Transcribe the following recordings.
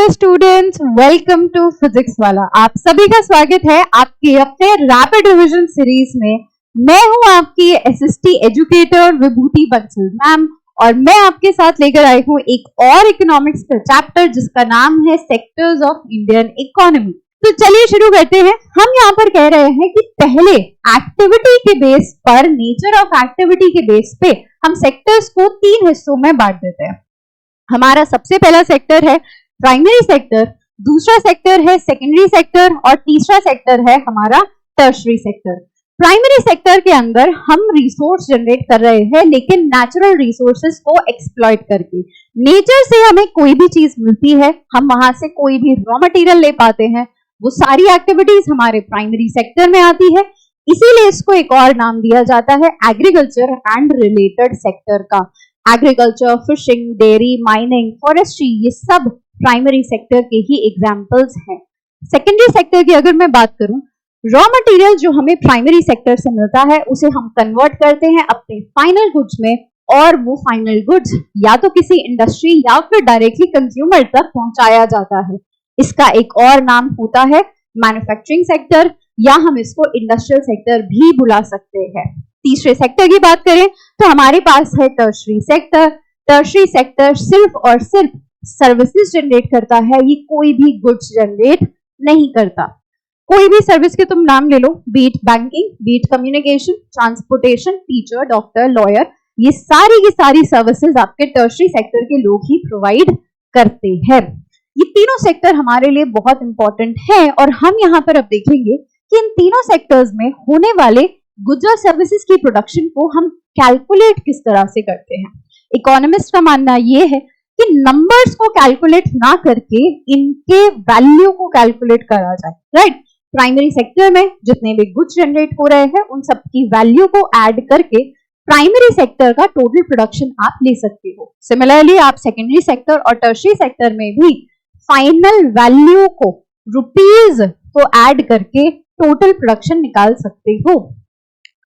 Hello students, welcome to Physics Wallah. आप सभी का स्वागत है आपके अपने रैपिड रिवीजन सीरीज में। मैं हूं आपकी एसएसटी एजुकेटर विभूति बंसल मैम और मैं आपके साथ लेकर आई हूं एक और इकोनॉमिक्स का चैप्टर जिसका नाम है सेक्टर्स ऑफ इंडियन इकोनॉमी। तो चलिए शुरू करते हैं। हम यहाँ पर कह रहे हैं कि पहले एक्टिविटी के बेस पर, नेचर ऑफ एक्टिविटी के बेस पे हम सेक्टर्स को 3 हिस्सों में बांट देते हैं। हमारा सबसे पहला सेक्टर है प्राइमरी सेक्टर, दूसरा सेक्टर है सेकेंडरी सेक्टर और तीसरा सेक्टर है हमारा टर्शरी सेक्टर। प्राइमरी सेक्टर के अंदर हम रिसोर्स जनरेट कर रहे हैं, लेकिन नेचुरल रिसोर्सेज को एक्सप्लॉइट करके। नेचर से हमें कोई भी चीज मिलती है, हम वहां से कोई भी रॉ मटेरियल ले पाते हैं, वो सारी एक्टिविटीज हमारे प्राइमरी सेक्टर में आती है। इसीलिए इसको एक और नाम दिया जाता है एग्रीकल्चर एंड रिलेटेड सेक्टर का। Agriculture, fishing, dairy, mining, forestry, ये सब प्राइमरी सेक्टर के ही एग्जाम्पल्स हैं। सेकेंडरी सेक्टर की अगर मैं बात करूं, रॉ मटेरियल जो हमें प्राइमरी सेक्टर से मिलता है उसे हम कन्वर्ट करते हैं अपने फाइनल गुड्स में, और वो फाइनल गुड्स या तो किसी इंडस्ट्री या फिर डायरेक्टली कंज्यूमर तक पहुंचाया जाता है। इसका एक और नाम होता है मैन्युफैक्चरिंग सेक्टर, या हम इसको इंडस्ट्रियल सेक्टर भी बुला सकते हैं। तीसरे सेक्टर की बात करें तो हमारे पास है टर्शरी सेक्टर। टर्शरी सेक्टर सिर्फ और सिर्फ सर्विसेज जनरेट करता है, ये कोई भी गुड्स जनरेट नहीं करता। कोई भी सर्विस के तुम नाम ले लो, be it banking, be it communication, transportation, teacher, doctor, lawyer, ये सारी की सारी सर्विसेज आपके टर्शरी सेक्टर के लोग ही प्रोवाइड करते हैं। ये तीनों सेक्टर हमारे लिए बहुत इंपॉर्टेंट है और हम यहाँ पर अब देखेंगे कि इन तीनों सेक्टर्स में होने वाले गुड्स और सर्विसेज की प्रोडक्शन को हम कैलकुलेट किस तरह से करते हैं। इकोनॉमिस्ट का मानना यह है कि नंबर्स को कैलकुलेट ना करके इनके वैल्यू को कैलकुलेट करा जाए। राइट, प्राइमरी सेक्टर में जितने भी गुड्स जनरेट हो रहे हैं उन सब की वैल्यू को ऐड करके प्राइमरी सेक्टर का टोटल प्रोडक्शन आप ले सकते हो। सिमिलरली आप सेकेंडरी सेक्टर और टर्शरी सेक्टर में भी फाइनल वैल्यू को, रुपीज को ऐड करके टोटल प्रोडक्शन निकाल सकते हो।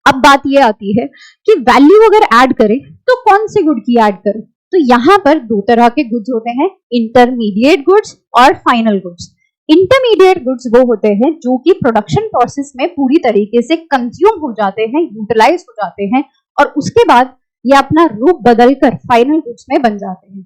अब बात ये आती है कि वैल्यू अगर ऐड करें तो कौन से गुड की ऐड करें। तो यहाँ पर 2 तरह के गुड्स होते हैं, इंटरमीडिएट गुड्स और फाइनल गुड्स। इंटरमीडिएट गुड्स वो होते हैं जो कि प्रोडक्शन प्रोसेस में पूरी तरीके से कंज्यूम हो जाते हैं, यूटिलाइज हो जाते हैं और उसके बाद ये अपना रूप बदलकर फाइनल गुड्स में बन जाते हैं।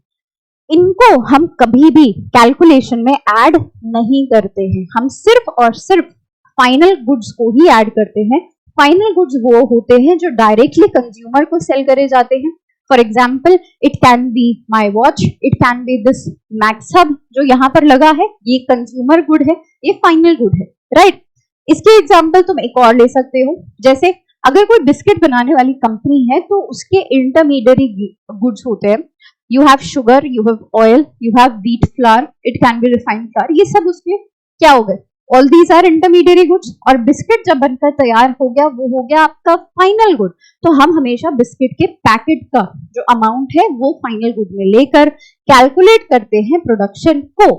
इनको हम कभी भी कैलकुलेशन में ऐड नहीं करते हैं, हम सिर्फ और सिर्फ फाइनल गुड्स को ही ऐड करते हैं। फाइनल गुड्स वो होते हैं जो डायरेक्टली कंज्यूमर को सेल करे जाते हैं। For example, it can be my watch, it can B this max hub जो यहाँ पर लगा है, ये कंज्यूमर गुड है, ये फाइनल गुड है। राइट, इसके एग्जाम्पल तुम एक और ले सकते हो, जैसे अगर कोई बिस्किट बनाने वाली कंपनी है तो उसके इंटरमीडिएट गुड्स होते हैं। You have sugar, you have oil, you have wheat flour, it can be refined flour, ये सब उसके क्या हो गए, all these are intermediate goods. और बिस्किट जब बनकर तैयार हो गया वो हो गया आपका फाइनल गुड। तो हम हमेशा बिस्किट के पैकेट का जो अमाउंट है वो फाइनल गुड में लेकर कैलकुलेट करते हैं प्रोडक्शन को।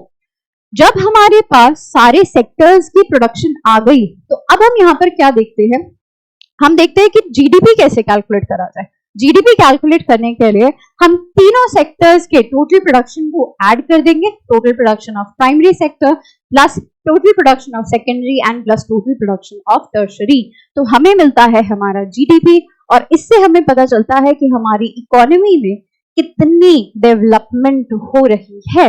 जब हमारे पास सारे सेक्टर्स की प्रोडक्शन आ गई तो अब हम यहाँ पर क्या देखते हैं, हम देखते हैं कि जीडीपी कैसे कैलकुलेट करा जाए। जीडीपी कैलकुलेट करने के लिए हम तीनों सेक्टर्स के टोटल प्रोडक्शन को ऐड कर देंगे, total production of primary sector plus total production of secondary and plus total production of tertiary. तो हमें मिलता है हमारा जीडीपी और इससे हमें पता चलता है कि हमारी इकोनॉमी में कितनी डेवलपमेंट हो रही है।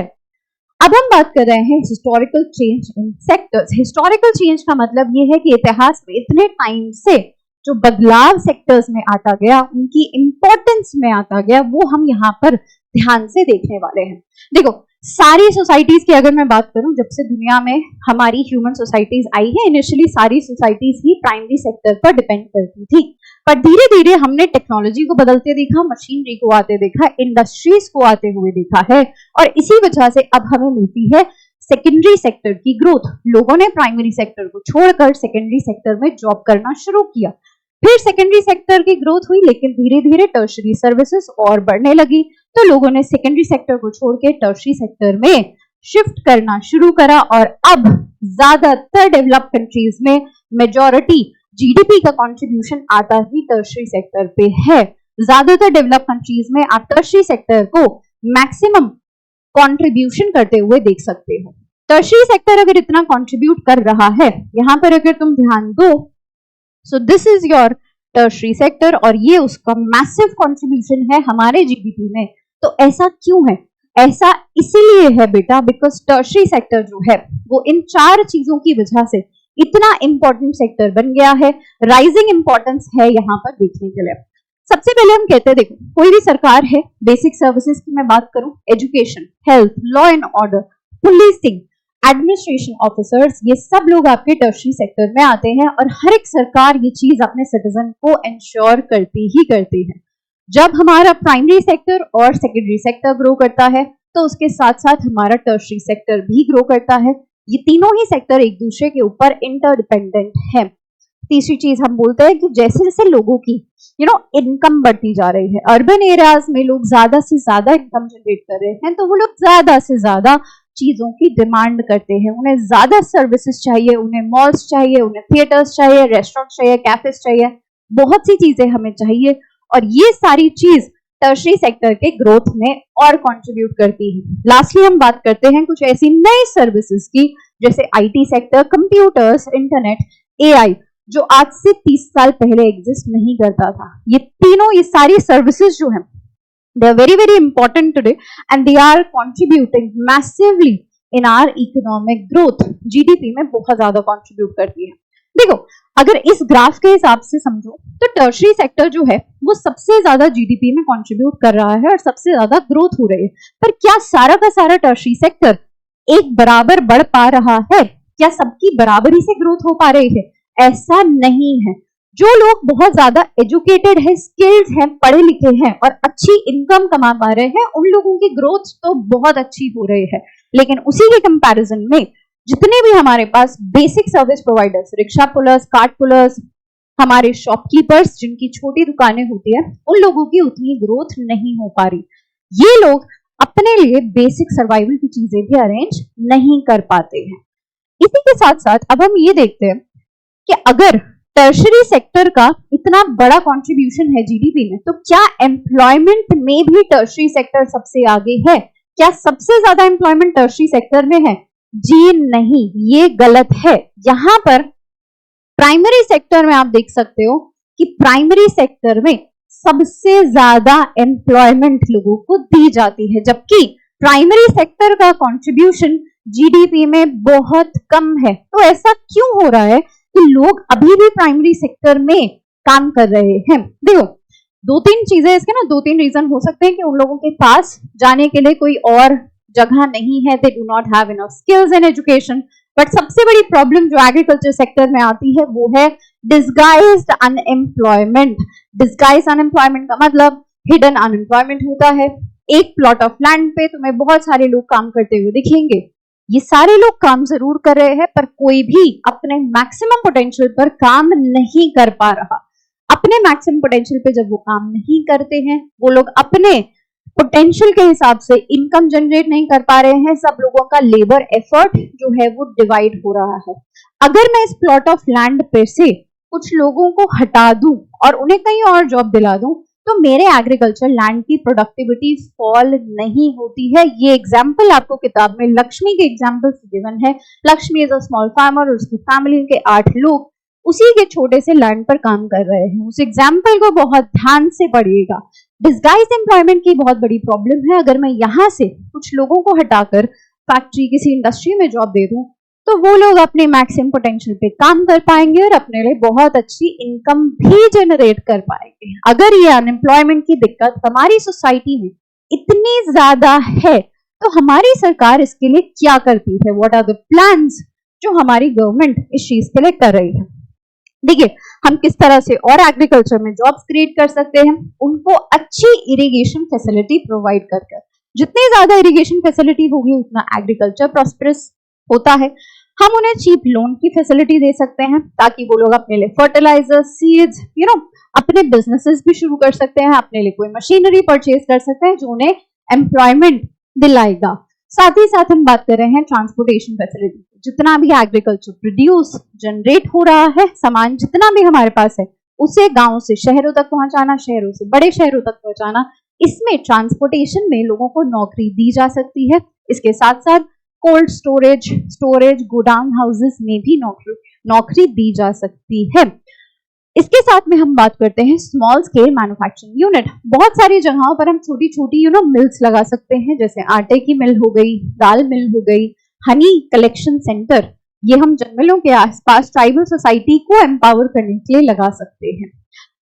अब हम बात कर रहे हैं historical change in sectors. Historical change का मतलब ये है कि इतिहास में इतने टाइम से जो बदलाव सेक्टर्स में आता गया, उनकी इंपॉर्टेंस में आता गया, वो हम यहाँ पर ध्यान से देखने वाले हैं। देखो, सारी सोसाइटीज की अगर मैं बात करूं, जब से दुनिया में हमारी ह्यूमन सोसाइटीज आई है, इनिशियली सारी सोसाइटीज ही प्राइमरी सेक्टर पर डिपेंड करती थी, पर धीरे धीरे हमने टेक्नोलॉजी को बदलते देखा, मशीनरी को आते देखा, इंडस्ट्रीज को आते हुए देखा है और इसी वजह से अब हमें मिलती है सेकेंडरी सेक्टर की ग्रोथ। लोगों ने प्राइमरी सेक्टर को छोड़कर सेकेंडरी सेक्टर में जॉब करना शुरू किया, फिर सेकेंडरी सेक्टर की ग्रोथ हुई, लेकिन धीरे धीरे टर्शरी सर्विसेज और बढ़ने लगी तो लोगों ने सेकेंडरी सेक्टर को छोड़ के टर्शरी सेक्टर में शिफ्ट करना शुरू करा और अब ज्यादातर डेवलप्ड कंट्रीज में मेजॉरिटी जीडीपी का कंट्रीब्यूशन आता ही टर्शरी सेक्टर पे है। ज्यादातर डेवलप्ड कंट्रीज में आप टर्शरी सेक्टर को मैक्सिमम कंट्रीब्यूशन करते हुए देख सकते हो। टर्शियरी सेक्टर अगर इतना कंट्रीब्यूट कर रहा है, यहां पर अगर तुम ध्यान दो, so this is your tertiary sector और ये उसका मैसिव कंट्रीब्यूशन है हमारे जीडीपी में। तो ऐसा क्यों है? ऐसा इसीलिए है बेटा, बिकॉज टर्शियरी सेक्टर जो है वो इन 4 चीजों की वजह से इतना इंपॉर्टेंट सेक्टर बन गया है, राइजिंग इंपॉर्टेंस है यहाँ पर देखने के लिए। सबसे पहले हम कहते हैं, देखो कोई भी सरकार है, बेसिक सर्विसेज की मैं बात करूं, education, health, law and order, policing, administration officers, ये सब लोग आपके टर्शियरी सेक्टर में आते हैं और हर एक सरकार ये चीज अपने सिटीजन को इंश्योर करती ही करती है। जब हमारा प्राइमरी सेक्टर और सेकेंडरी सेक्टर ग्रो करता है तो उसके साथ साथ हमारा टर्शियरी सेक्टर भी ग्रो करता है। ये तीनों ही सेक्टर एक दूसरे के ऊपर इंटरडिपेंडेंट है। तीसरी चीज हम बोलते हैं कि जैसे जैसे लोगों की इनकम बढ़ती जा रही है, अर्बन एरियाज में लोग ज्यादा से ज्यादा इनकम जनरेट कर रहे हैं, तो वो लोग ज्यादा से ज्यादा चीजों की डिमांड करते हैं, उन्हें ज्यादा सर्विसेज चाहिए, उन्हें मॉल्स चाहिए, उन्हें थिएटर्स चाहिए, रेस्टोरेंट चाहिए, कैफेज चाहिए, बहुत सी चीजें हमें चाहिए और ये सारी चीज टर्शियरी सेक्टर के ग्रोथ में और कंट्रीब्यूट करती है। लास्टली हम बात करते हैं कुछ ऐसी नई सर्विसेज की, जैसे IT sector, computers, internet, AI, जो आज से 30 साल पहले एग्जिस्ट नहीं करता था। ये तीनों, ये सारी सर्विसेज जो हैं, they are very very important today and they are contributing massively in our economic growth। GDP में बहुत ज्यादा कंट्रीब्यूट करती है। देखो अगर इस ग्राफ के हिसाब से समझो तो टर्शियरी सेक्टर जो है वो सबसे ज्यादा जीडीपी में कंट्रीब्यूट कर रहा है और सबसे ज्यादा ग्रोथ हो रही है। पर क्या सारा का सारा टर्शियरी सेक्टर एक बराबर बढ़ पा रहा है? क्या सबकी बराबरी से ग्रोथ हो पा रही है? ऐसा नहीं है। जो लोग बहुत ज्यादा एजुकेटेड है, स्किल्ड है, पढ़े लिखे हैं और अच्छी इनकम कमा पा रहे हैं, उन लोगों की ग्रोथ तो बहुत अच्छी हो रही है। लेकिन उसी के कंपैरिजन में जितने भी हमारे पास basic service providers, rickshaw pullers, cart pullers, हमारे शॉपकीपर्स जिनकी छोटी दुकानें होती है, उन लोगों की उतनी ग्रोथ नहीं हो पा रही। ये लोग अपने लिए बेसिक सर्वाइवल की चीजें भी अरेंज नहीं कर पाते हैं। इसी के साथ साथ अब हम ये देखते हैं कि अगर टर्शियरी सेक्टर का इतना बड़ा कंट्रीब्यूशन है जीडीपी में, तो क्या एम्प्लॉयमेंट में भी टर्शियरी सेक्टर सबसे आगे है? क्या सबसे ज्यादा एम्प्लॉयमेंट टर्शियरी सेक्टर में है? जी नहीं, ये गलत है। यहां पर प्राइमरी सेक्टर में आप देख सकते हो कि प्राइमरी सेक्टर में सबसे ज्यादा एम्प्लॉयमेंट लोगों को दी जाती है, जबकि प्राइमरी सेक्टर का कंट्रीब्यूशन जीडीपी में बहुत कम है। तो ऐसा क्यों हो रहा है कि लोग अभी भी प्राइमरी सेक्टर में काम कर रहे हैं? देखो 2-3 चीजें इसके ना, 2-3 रीजन हो सकते हैं कि उन लोगों के पास जाने के लिए कोई और जगह नहीं है, they do not have enough skills in education. But सबसे बड़ी प्रॉब्लम जो एग्रीकल्चर सेक्टर में आती है वो है डिस्गाइज्ड अनएम्प्लॉयमेंट। डिस्गाइज्ड अनएम्प्लॉयमेंट का मतलब हिडन अनएम्प्लॉयमेंट होता है। एक प्लॉट ऑफ लैंड पे तुम्हें बहुत सारे लोग काम करते हुए दिखेंगे, ये सारे लोग काम जरूर कर रहे हैं पर कोई भी अपने मैक्सिमम पोटेंशियल पर काम नहीं कर पा रहा। अपने मैक्सिमम पोटेंशियल पे जब वो काम नहीं करते हैं, वो लोग अपने पोटेंशियल के हिसाब से इनकम जनरेट नहीं कर पा रहे हैं, सब लोगों का लेबर एफर्ट जो है वो डिवाइड हो रहा है। अगर मैं इस प्लॉट ऑफ लैंड पे से कुछ लोगों को हटा दूं और उन्हें कहीं और जॉब दिला दूं, तो मेरे एग्रीकल्चर लैंड की प्रोडक्टिविटी फॉल नहीं होती है। ये एग्जाम्पल आपको किताब में लक्ष्मी के एग्जाम्पल से गिवन है। Lakshmi is a small farmer और उसकी फैमिली के 8 लोग उसी के छोटे से लैंड पर काम कर रहे हैं। उस एग्जाम्पल को बहुत ध्यान से पढ़िएगा। डिस्गाइज एम्प्लॉयमेंट की बहुत बड़ी प्रॉब्लम है। अगर मैं यहाँ से कुछ लोगों को हटाकर फैक्ट्री, किसी इंडस्ट्री में जॉब दे दूं, तो वो लोग अपने मैक्सिमम पोटेंशियल पे काम कर पाएंगे और अपने लिए बहुत अच्छी इनकम भी जनरेट कर पाएंगे। अगर ये अनएम्प्लॉयमेंट की दिक्कत हमारी सोसाइटी में इतनी ज्यादा है, तो हमारी सरकार इसके लिए क्या करती है? व्हाट आर द प्लान्स जो हमारी गवर्नमेंट इस चीज के लिए कर रही है? देखिए, हम किस तरह से और एग्रीकल्चर में जॉब्स क्रिएट कर सकते हैं। उनको अच्छी इरिगेशन फैसिलिटी प्रोवाइड कर जितनी ज्यादा इरिगेशन फैसिलिटी होगी उतना एग्रीकल्चर प्रॉस्पेरस होता है। हम उन्हें चीप लोन की फैसिलिटी दे सकते हैं ताकि वो लोग अपने लिए फर्टिलाइजर, सीड्स, अपने बिजनेसेस भी शुरू कर सकते हैं, अपने लिए कोई मशीनरी परचेज कर सकते हैं जो उन्हें एम्प्लॉयमेंट दिलाएगा। साथ ही साथ हम बात कर रहे हैं ट्रांसपोर्टेशन फैसिलिटी। जितना भी एग्रीकल्चर प्रोड्यूस जनरेट हो रहा है, सामान जितना भी हमारे पास है, उसे गांव से शहरों तक पहुंचाना, शहरों से बड़े शहरों तक पहुंचाना, इसमें ट्रांसपोर्टेशन में लोगों को नौकरी दी जा सकती है। इसके साथ साथ कोल्ड स्टोरेज गोडाउन हाउसेस में भी नौकरी दी जा सकती है। इसके साथ में हम बात करते हैं स्मॉल स्केल मैन्युफैक्चरिंग यूनिट। बहुत सारी जगहों पर हम छोटी छोटी मिल्स लगा सकते हैं, जैसे आटे की मिल हो गई, दाल मिल हो गई, हनी कलेक्शन सेंटर। ये हम जंगलों के आसपास ट्राइबल सोसाइटी को एम्पावर करने के लिए लगा सकते हैं।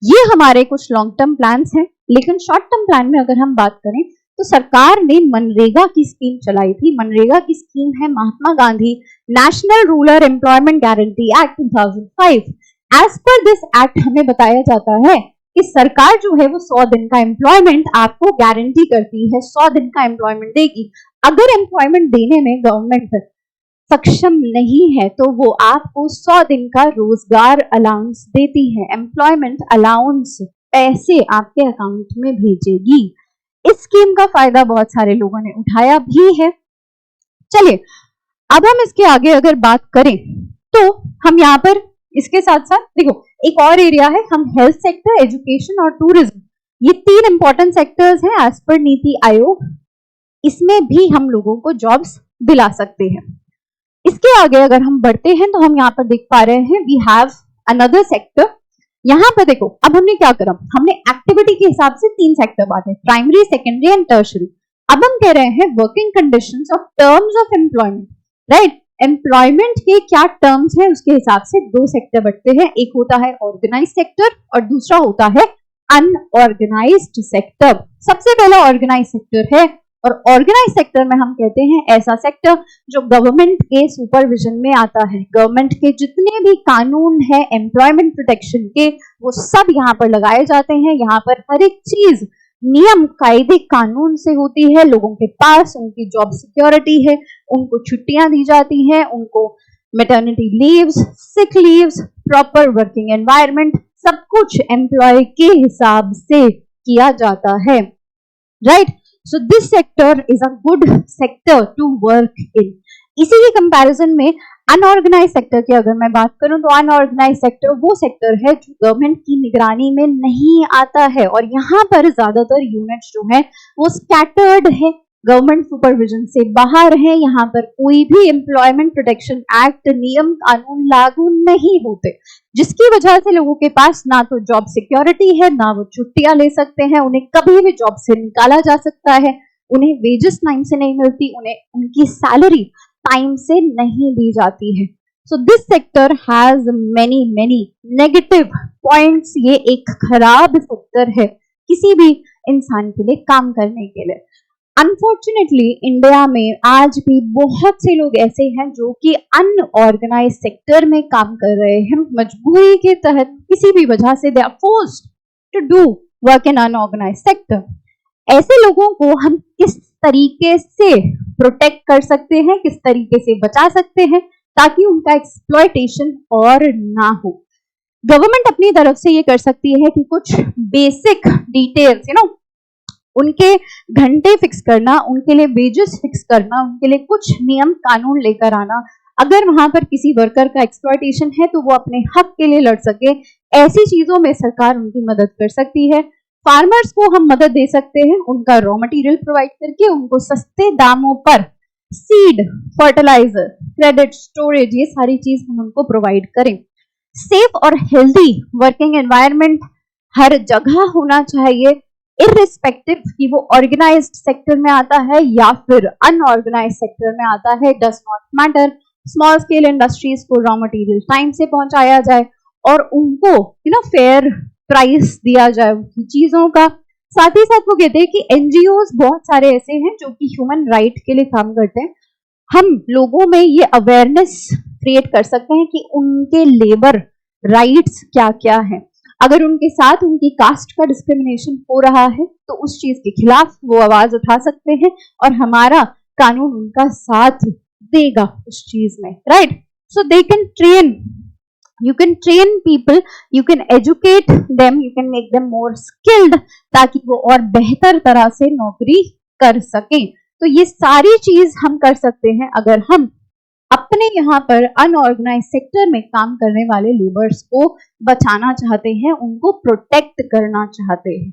ये हमारे कुछ लॉन्ग टर्म प्लान्स हैं। लेकिन शॉर्ट टर्म प्लान में अगर हम बात करें तो सरकार ने मनरेगा की स्कीम चलाई थी। मनरेगा की स्कीम है Mahatma Gandhi national rural employment guarantee act 2005। As per this act हमें बताया जाता है कि सरकार जो है वो 100 दिन का एम्प्लॉयमेंट आपको गारंटी करती है, 100 दिन का एम्प्लॉयमेंट देगी। अगर एम्प्लॉयमेंट देने में गवर्नमेंट सक्षम नहीं है तो वो आपको 100 दिन का रोजगार अलाउंस देती है, एम्प्लॉयमेंट अलाउंस पैसे आपके अकाउंट में भेजेगी। इस स्कीम का फायदा बहुत सारे लोगों ने उठाया भी है। चलिए अब हम इसके आगे अगर बात करें तो हम यहाँ पर इसके साथ साथ देखो एक और एरिया है, हम हेल्थ सेक्टर, एजुकेशन और टूरिज्म, ये 3 इंपॉर्टेंट सेक्टर्स हैं एज पर नीति आयोग। इसमें भी हम लोगों को जॉब्स दिला सकते हैं। इसके आगे अगर हम बढ़ते हैं तो हम यहाँ पर देख पा रहे हैं वी हैव अनदर सेक्टर। यहाँ पर देखो अब हमने क्या करा, हमने एक्टिविटी के हिसाब से 3 सेक्टर बांटे, प्राइमरी, सेकेंडरी एंड टर्शरी। अब हम कह रहे हैं working conditions of terms of employment, right. Employment के क्या टर्म्स हैं उसके हिसाब से 2 सेक्टर बढ़ते हैं, एक होता है ऑर्गेनाइज सेक्टर और दूसरा होता है अनऑर्गेनाइज्ड सेक्टर। सबसे पहला ऑर्गेनाइज सेक्टर है, और ऑर्गेनाइज सेक्टर में हम कहते हैं ऐसा सेक्टर जो गवर्नमेंट के सुपरविजन में आता है। गवर्नमेंट के जितने भी कानून है एम्प्लॉयमेंट प्रोटेक्शन के वो सब यहाँ पर लगाए जाते हैं। यहाँ पर हर एक चीज नियम कायदे कानून से होती है, लोगों के पास उनकी जॉब सिक्योरिटी है, उनको छुट्टियां दी जाती हैं, उनको maternity leaves, sick leaves, proper working environment, सब कुछ एम्प्लॉय के हिसाब से किया जाता है, right. So this sector is a good sector to work in. इसी के कंपैरिजन में अनऑर्गेनाइज सेक्टर की अगर मैं बात करूं तो अनऑर्गेनाइज सेक्टर वो सेक्टर है जो गवर्नमेंट की निगरानी में नहीं आता है, और यहाँ पर ज्यादातर यूनिट्स जो है वो स्कैटर्ड है, गवर्नमेंट सुपरविजन से बाहर है। यहाँ पर कोई भी एम्प्लॉयमेंट प्रोटेक्शन एक्ट नियम कानून लागू नहीं होते, जिसकी वजह से लोगों के पास ना तो जॉब सिक्योरिटी है, ना वो छुट्टियां ले सकते हैं, उन्हें कभी भी जॉब से निकाला जा सकता है, उन्हें वेजेस टाइम से नहीं मिलती, उन्हें उनकी सैलरी टाइम से नहीं दी जाती है। So this sector has many negative points. ये एक खराब सेक्टर है किसी भी इंसान के लिए काम करने के लिए। अनफॉर्चुनेटली इंडिया में आज भी बहुत से लोग ऐसे हैं जो कि अनऑर्गेनाइज सेक्टर में काम कर रहे हैं, मजबूरी के तहत किसी भी वजह से they are forced to do work in unorganised sector. ऐसे लोगों को हम किस तरीके से प्रोटेक्ट कर सकते हैं, किस तरीके से बचा सकते हैं ताकि उनका एक्सप्लॉयटेशन और ना हो। गवर्नमेंट अपनी तरफ से ये कर सकती है कि कुछ बेसिक डिटेल्स उनके घंटे फिक्स करना, उनके लिए वेजेस फिक्स करना, उनके लिए कुछ नियम कानून लेकर आना। अगर वहां पर किसी वर्कर का एक्सप्लॉयटेशन है तो वो अपने हक के लिए लड़ सके, ऐसी चीजों में सरकार उनकी मदद कर सकती है। फार्मर्स को हम मदद दे सकते हैं उनका रॉ मटेरियल प्रोवाइड करके, उनको सस्ते दामों पर सीड, फर्टिलाइजर, क्रेडिट, स्टोरेज, ये सारी चीज हम उनको प्रोवाइड करें। सेफ और हेल्दी वर्किंग एनवायरनमेंट हर जगह होना चाहिए, इररिस्पेक्टिव कि वो ऑर्गेनाइज्ड सेक्टर में आता है या फिर अनऑर्गेनाइज्ड सेक्टर में आता है, does not matter. Small scale industries को रॉ मटेरियल टाइम से पहुंचाया जाए और उनको फेयर प्राइस दिया जाए उनकी चीजों का। साथ ही साथ वो कहते हैं कि एनजीओज बहुत सारे ऐसे हैं जो कि ह्यूमन राइट के लिए काम करते हैं। हम लोगों में ये अवेयरनेस क्रिएट कर सकते हैं कि उनके लेबर राइट्स क्या क्या है। अगर उनके साथ उनकी कास्ट का डिस्क्रिमिनेशन हो रहा है तो उस चीज के खिलाफ वो आवाज उठा सकते हैं और हमारा कानून उनका साथ देगा उस चीज में, right. So they can train, you can train people, you can educate them, you can make them more skilled ताकि वो और बेहतर तरह से नौकरी कर सकें। तो ये सारी चीज हम कर सकते हैं अगर हम अपने यहाँ पर अनऑर्गेनाइज सेक्टर में काम करने वाले लेबर्स को बचाना चाहते हैं, उनको प्रोटेक्ट करना चाहते हैं।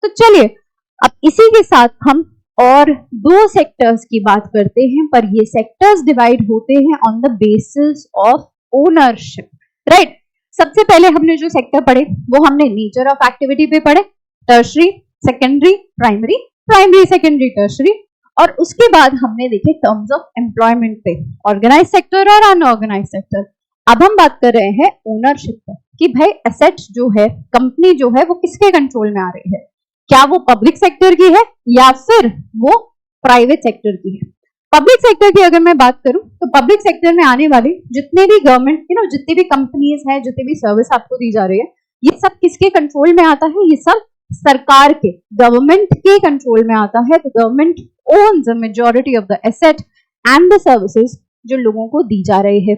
तो चलिए अब इसी के साथ हम और दो सेक्टर्स की बात करते हैं, पर ये सेक्टर्स डिवाइड होते हैं on the basis of ownership, right. सबसे पहले हमने जो सेक्टर पढ़े वो हमने नेचर ऑफ एक्टिविटी पे पढ़े, tertiary, secondary, primary, primary, secondary, tertiary, और उसके बाद हमने देखे टर्म्स ऑफ एम्प्लॉयमेंट पे, ऑर्गेनाइज सेक्टर और अनऑर्गेनाइज सेक्टर। अब हम बात कर रहे हैं ओनरशिप पे कि भाई एसेट जो है, कंपनी जो है, वो किसके कंट्रोल में आ रही है, क्या वो पब्लिक सेक्टर की है या फिर वो प्राइवेट सेक्टर की है। पब्लिक सेक्टर की अगर मैं बात करूं तो पब्लिक सेक्टर में आने वाली जितने भी गवर्नमेंट जितनी भी कंपनीज हैं, जितनी भी सर्विस आपको दी जा रही है, ये सब किसके कंट्रोल में आता है, ये सब सरकार के, गवर्नमेंट के कंट्रोल में आता है। तो government owns a majority of the asset and the services जो लोगों को दी जा रही है।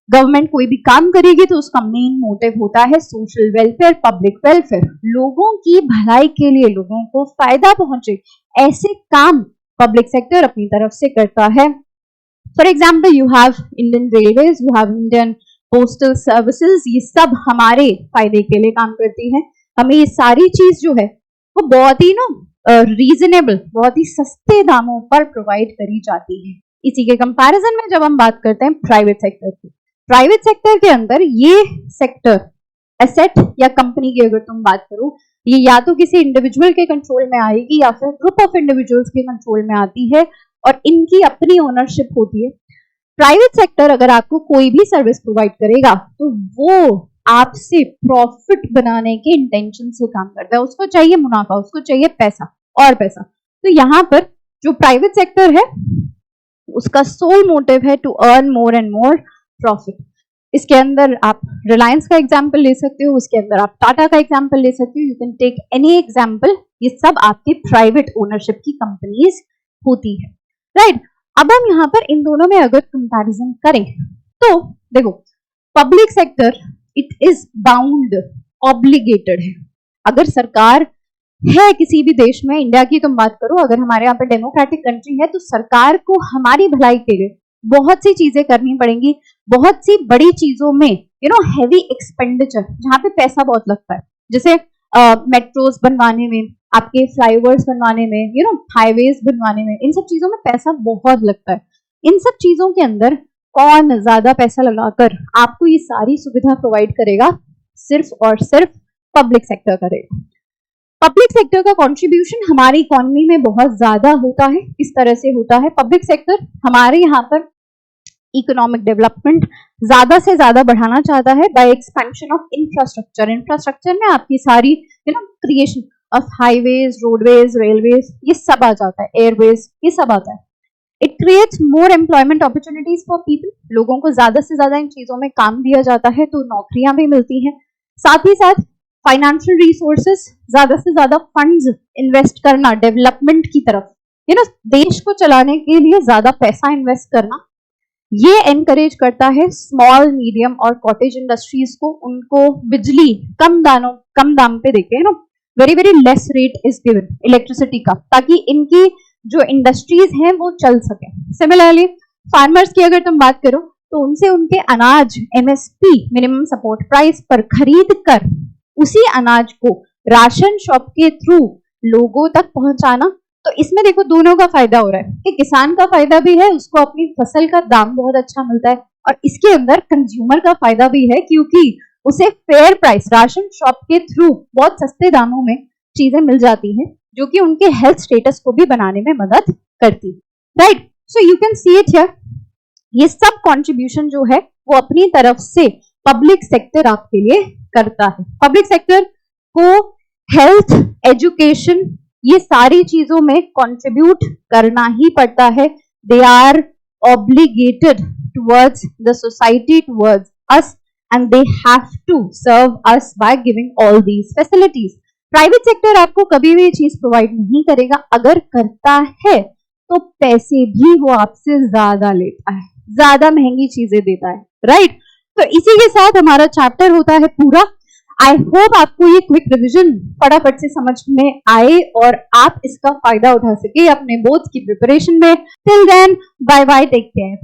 गवर्नमेंट कोई भी काम करेगी तो उसका मेन मोटिव होता है सोशल वेलफेयर, पब्लिक वेलफेयर, लोगों की भलाई के लिए, लोगों को फायदा पहुंचे, ऐसे काम पब्लिक सेक्टर अपनी तरफ से करता है। For example you have Indian railways, you have Indian postal services, ये सब हमारे फायदे के लिए काम करती है। हमें ये सारी चीज जो है वो बहुत ही रीजनेबल, बहुत ही सस्ते दामों पर प्रोवाइड करी जाती है। इसी के कंपैरिजन में जब हम बात करते हैं प्राइवेट सेक्टर की, प्राइवेट सेक्टर के अंदर ये सेक्टर एसेट या कंपनी की अगर तुम बात करो, ये या तो किसी इंडिविजुअल के कंट्रोल में आएगी या फिर ग्रुप ऑफ इंडिविजुअल्स के कंट्रोल में आती है और इनकी अपनी ओनरशिप होती है। प्राइवेट सेक्टर अगर आपको कोई भी सर्विस प्रोवाइड करेगा तो वो आपसे प्रॉफिट बनाने के इंटेंशन से काम करता है, उसको चाहिए मुनाफा, उसको चाहिए पैसा और पैसा। तो यहाँ पर जो प्राइवेट सेक्टर है उसका सोल मोटिव है to earn more and more profit. इसके अंदर आप रिलायंस का एग्जाम्पल ले सकते हो, उसके अंदर आप टाटा का एग्जाम्पल ले सकते हो, you can take any example. ये सब आपके प्राइवेट ओनरशिप की कंपनीज होती है, राइट। अब हम यहाँ पर इन दोनों में अगर कंपैरिजन करें तो देखो, public sector it is bound, obligated है। अगर सरकार है किसी भी देश में, इंडिया की तुम बात करो, अगर हमारे यहाँ पे डेमोक्रेटिक कंट्री है तो सरकार को हमारी भलाई के लिए बहुत सी चीजें करनी पड़ेंगी, बहुत सी बड़ी चीजों में हैवी एक्सपेंडिचर, जहाँ पे पैसा बहुत लगता है, जैसे मेट्रोज बनवाने में, आपके फ्लाईओवर्स बनवाने में, हाईवेज बनवाने में, इन सब चीजों में पैसा बहुत लगता है। इन सब चीजों के अंदर कौन ज्यादा पैसा लगाकर आपको ये सारी सुविधा प्रोवाइड करेगा, सिर्फ और सिर्फ पब्लिक सेक्टर करेगा। पब्लिक सेक्टर का कंट्रीब्यूशन हमारी इकोनॉमी में बहुत ज्यादा होता है। इस तरह से होता है, पब्लिक सेक्टर हमारे यहाँ पर इकोनॉमिक डेवलपमेंट ज्यादा से ज्यादा बढ़ाना चाहता है by expansion of infrastructure. Infrastructure में आपकी सारी creation of highways, roadways, railways, ये सब आ जाता है, एयरवेज, ये सब आता है। It creates more employment opportunities for people, लोगों को ज्यादा से ज्यादा इन चीजों में काम दिया जाता है तो नौकरियां भी मिलती हैं। साथ ही साथ फाइनेंशियल रिसोर्सेस, ज्यादा से ज्यादा फंड्स इन्वेस्ट करना डेवलपमेंट की तरफ, देश को चलाने के लिए ज्यादा पैसा इन्वेस्ट करना, ये एनकरेज करता है स्मॉल, मीडियम और कॉटेज इंडस्ट्रीज को। उनको बिजली कम दाम पे देके very very less rate is given electricity का, ताकि इनकी जो इंडस्ट्रीज हैं वो चल सके। सिमिलरली फार्मर्स की अगर तुम बात करो तो उनसे उनके अनाज MSP मिनिमम सपोर्ट प्राइस पर खरीद कर उसी अनाज को राशन शॉप के थ्रू लोगों तक पहुंचाना। तो इसमें देखो दोनों का फायदा हो रहा है कि किसान का फायदा भी है, उसको अपनी फसल का दाम बहुत अच्छा मिलता है, और इसके अंदर कंज्यूमर का फायदा भी है क्योंकि उसे फेयर प्राइस राशन शॉप के थ्रू बहुत सस्ते दामों में चीजें मिल जाती हैं, जो कि उनके हेल्थ स्टेटस को भी बनाने में मदद करती है, right. So you can see it here, ये सब कंट्रीब्यूशन जो है वो अपनी तरफ से पब्लिक सेक्टर आपके लिए करता है। पब्लिक सेक्टर को हेल्थ, एजुकेशन, ये सारी चीजों में कंट्रीब्यूट करना ही पड़ता है। They are obligated towards the society, towards us, and they have to serve us by giving all these facilities. Private sector आपको कभी भी चीज प्रोवाइड नहीं करेगा, अगर करता है तो पैसे भी वो आपसे ज्यादा लेता है, ज्यादा महंगी चीजें देता है, राइट। तो इसी के साथ हमारा चैप्टर होता है पूरा। आई होप आपको ये क्विक रिवीजन फटाफट से समझ में आए और आप इसका फायदा उठा सके अपने बोर्ड्स की प्रिपरेशन में। Till then, bye bye, take care.